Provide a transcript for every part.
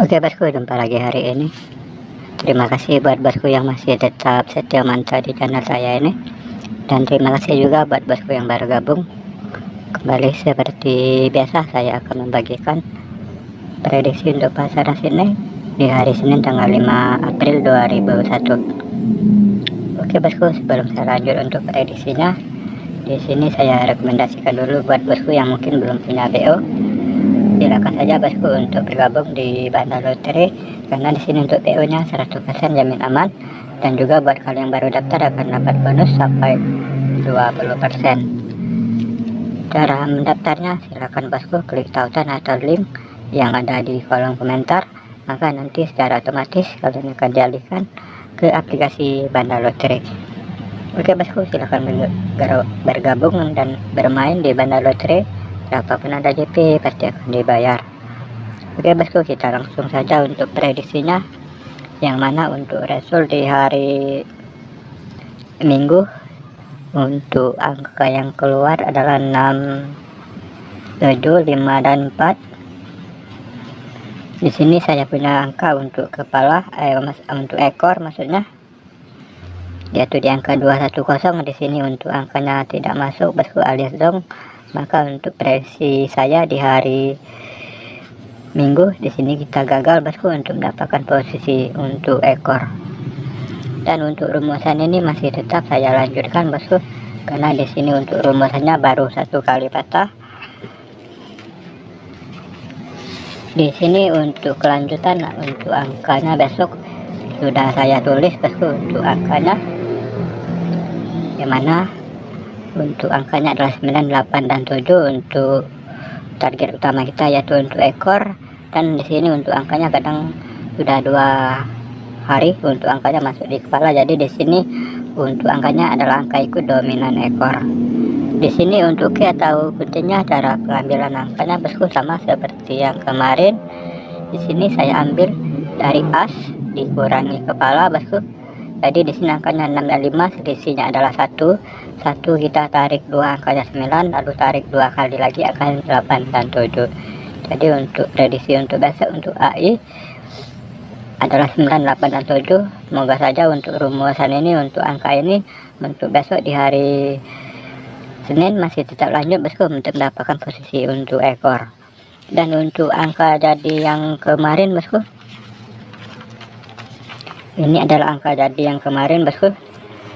Oke bosku, jumpa lagi hari ini. Terima kasih buat bosku yang masih tetap setia mantap di channel saya ini. Dan terima kasih juga buat bosku yang baru gabung. Kembali seperti biasa, saya akan membagikan prediksi untuk pasar Sydney di hari Senin tanggal 5 April 2021. Oke bosku, sebelum saya lanjut untuk prediksinya, di sini saya rekomendasikan dulu buat bosku yang mungkin belum punya BO. Silakan saja bosku untuk bergabung di Bandar Lotre, karena di sini untuk PO nya 100% jamin aman, dan juga buat kalian yang baru daftar akan dapat bonus sampai 20%. Cara mendaftarnya, silakan bosku klik tautan atau link yang ada di kolom komentar, maka nanti secara otomatis kalian akan dialihkan ke aplikasi Bandar Lotre. Oke bosku, silakan bergabung dan bermain di Bandar Lotre. Apapun ada JP pasti akan dibayar. Oke bosku, kita langsung saja untuk prediksinya, yang mana untuk result di hari Minggu untuk angka yang keluar adalah 6, 7, 5 dan 4. Di sini saya punya angka untuk kepala, untuk ekor maksudnya, yaitu di angka 210. Di sini untuk angkanya tidak masuk bosku alias zong. Maka untuk prediksi saya di hari Minggu, di sini kita gagal bosku untuk mendapatkan posisi untuk ekor. Dan untuk rumusan ini masih tetap saya lanjutkan bosku, karena di sini untuk rumusannya baru 1 kali patah. Di sini untuk kelanjutan, untuk angkanya besok sudah saya tulis bosku untuk angkanya, yang mana untuk angkanya adalah 9, 8 dan 7 untuk target utama kita, yaitu untuk ekor. Dan di sini untuk angkanya kadang sudah 2 hari untuk angkanya masuk di kepala, jadi di sini untuk angkanya adalah angka ikut dominan ekor. Di sini untuk key atau kuncinya, cara pengambilan angkanya bosku sama seperti yang kemarin. Di sini saya ambil dari as dikurangi kepala bosku. Jadi di sini angkanya 6 dan 5, selisihnya adalah 1. Kita tarik 2, angkanya 9, lalu tarik 2 kali lagi, angkanya 8 dan 7. Jadi untuk prediksi untuk besok untuk AI adalah 9, 8 dan 7. Semoga saja untuk rumusan ini, untuk angka ini untuk besok di hari Senin masih tetap lanjut bosku untuk mendapatkan posisi untuk ekor. Dan untuk angka jadi yang kemarin bosku, ini adalah angka jadi yang kemarin bosku,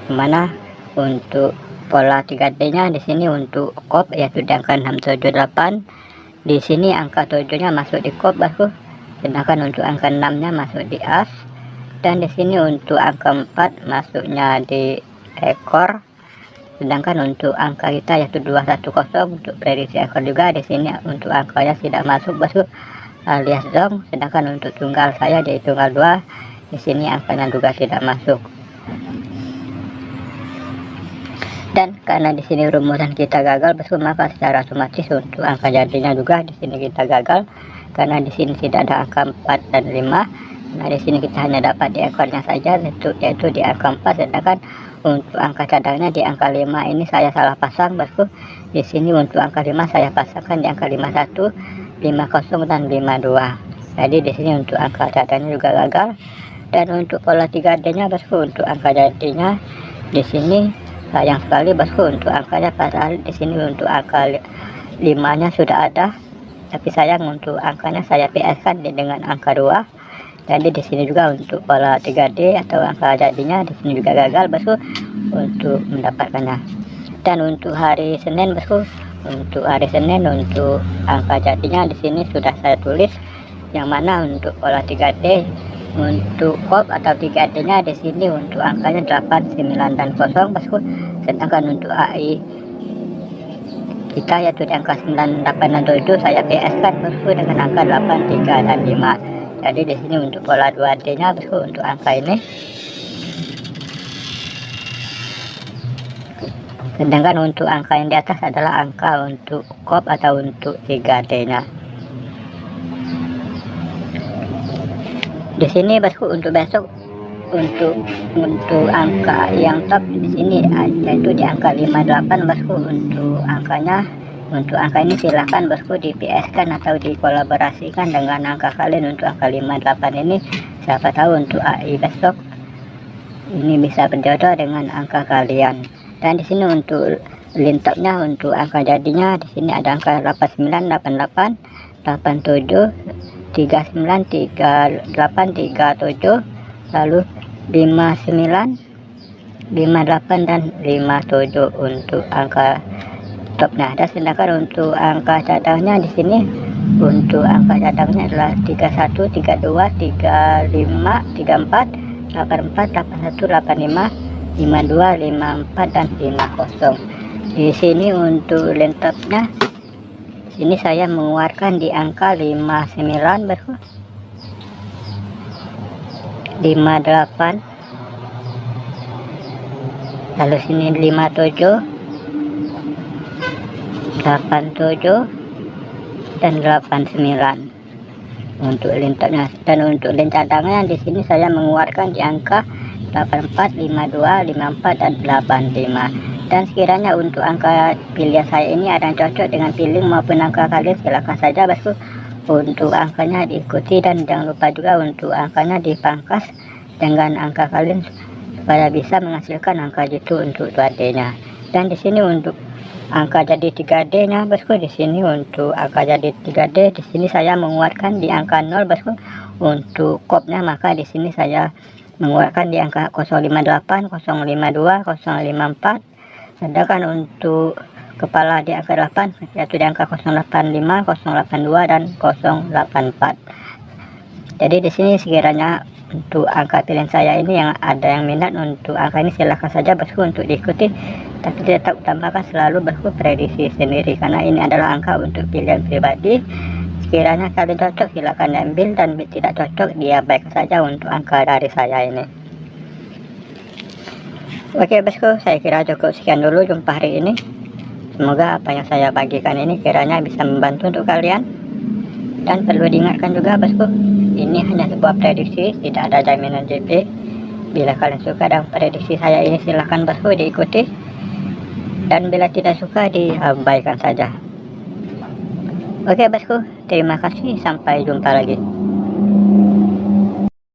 dimana untuk pola 3D nya di sini untuk kop yaitu di angka 678. Di sini angka 7 nya masuk di kop bosku, sedangkan untuk angka 6 nya masuk di as. Dan di sini untuk angka 4 masuknya di ekor, sedangkan untuk angka kita yaitu 210 untuk prediksi ekor juga, di sini untuk angkanya tidak masuk bosku alias zong. Sedangkan untuk tunggal saya di tunggal 2, di sini angkanya juga tidak masuk. Dan karena di sini rumusan kita gagal bosku, maka secara otomatis untuk angka jadinya juga di sini kita gagal, karena di sini tidak ada angka 4 dan 5. Nah di sini kita hanya dapat di ekornya saja, yaitu di angka 4, sedangkan untuk angka cadangnya di angka 5 ini saya salah pasang bosku. Di sini untuk angka 5 saya pasangkan di angka 51, 50 dan 52. Jadi di sini untuk angka cadangnya juga gagal. Dan untuk pola 3D nya bosku, untuk angka jadinya di sini sayang sekali bosku untuk angkanya, padahal di sini untuk angka 5 nya sudah ada, tapi sayang untuk angkanya saya PS kan dengan angka 2. Jadi di sini juga untuk pola 3D atau angka jadinya di sini juga gagal bosku untuk mendapatkannya. Dan untuk hari Senin bosku, untuk hari Senin untuk angka jadinya di sini sudah saya tulis, yang mana untuk pola 3D untuk kop atau 3D nya di sini untuk angkanya 8, 9 dan 0 bosku. Sedangkan untuk AI kita yaitu di angka 9, 8 dan 7 saya PS kan bosku dengan angka 8, 3 dan 5. Jadi di sini untuk pola 2D nya bosku untuk angka ini. Sedangkan untuk angka yang di atas adalah angka untuk kop atau untuk 3D nya. Di sini bosku untuk besok untuk angka yang top di sini yaitu di angka 58 bosku. Untuk angkanya Untuk angka ini silahkan bosku di PS kan atau dikolaborasikan dengan angka kalian. Untuk angka 58 ini siapa tahu untuk AI besok ini bisa berjodoh dengan angka kalian. Dan di sini untuk lintopnya, untuk angka jadinya di sini ada angka 89, 88, 87, 39, 38, 37, lalu 59, 58 dan 57 untuk angka topnya. Dan sedangkan untuk angka cadangnya di sini, untuk angka cadangnya adalah 31, 32, 35, 34, 84, 81, 85, 52, 54 dan 50. Di sini untuk lentopnya, sini saya mengeluarkan di angka 59 bosku, 58, lalu sini 57, 87 dan 89 untuk lintopnya. Dan untuk lint cadangnya di sini saya mengeluarkan di angka 84, 52, 54 dan 85. Dan sekiranya untuk angka pilihan saya ini ada yang cocok dengan pilih maupun angka kalian, silakan saja bosku untuk angkanya diikuti. Dan jangan lupa juga untuk angkanya dipangkas dengan angka kalian supaya bisa menghasilkan angka jitu untuk 2D nya. Dan di sini untuk angka jadi 3D nya bosku, di sini untuk angka jadi 3D di sini saya mengeluarkan di angka 0 bosku. Untuk kopnya maka di sini saya mengeluarkan di angka 058, 052, 054. Sedangkan untuk kepala di angka 8 yaitu di angka 085, 082 dan 084. Jadi di sini sekiranya untuk angka pilihan saya ini yang ada yang minat untuk angka ini, silahkan saja bosku untuk diikuti. Tapi tetap utamakan selalu bosku prediksi sendiri, karena ini adalah angka untuk pilihan pribadi. Sekiranya kalian cocok silahkan ambil, dan tidak cocok diabaikan saja untuk angka dari saya ini. Oke bosku, saya kira cukup sekian dulu jumpa hari ini. Semoga apa yang saya bagikan ini kiranya bisa membantu untuk kalian. Dan perlu diingatkan juga bosku, ini hanya sebuah prediksi, tidak ada jaminan JP. Bila kalian suka dengan prediksi saya ini silahkan bosku diikuti, dan bila tidak suka diabaikan saja. Oke bosku, terima kasih, sampai jumpa lagi.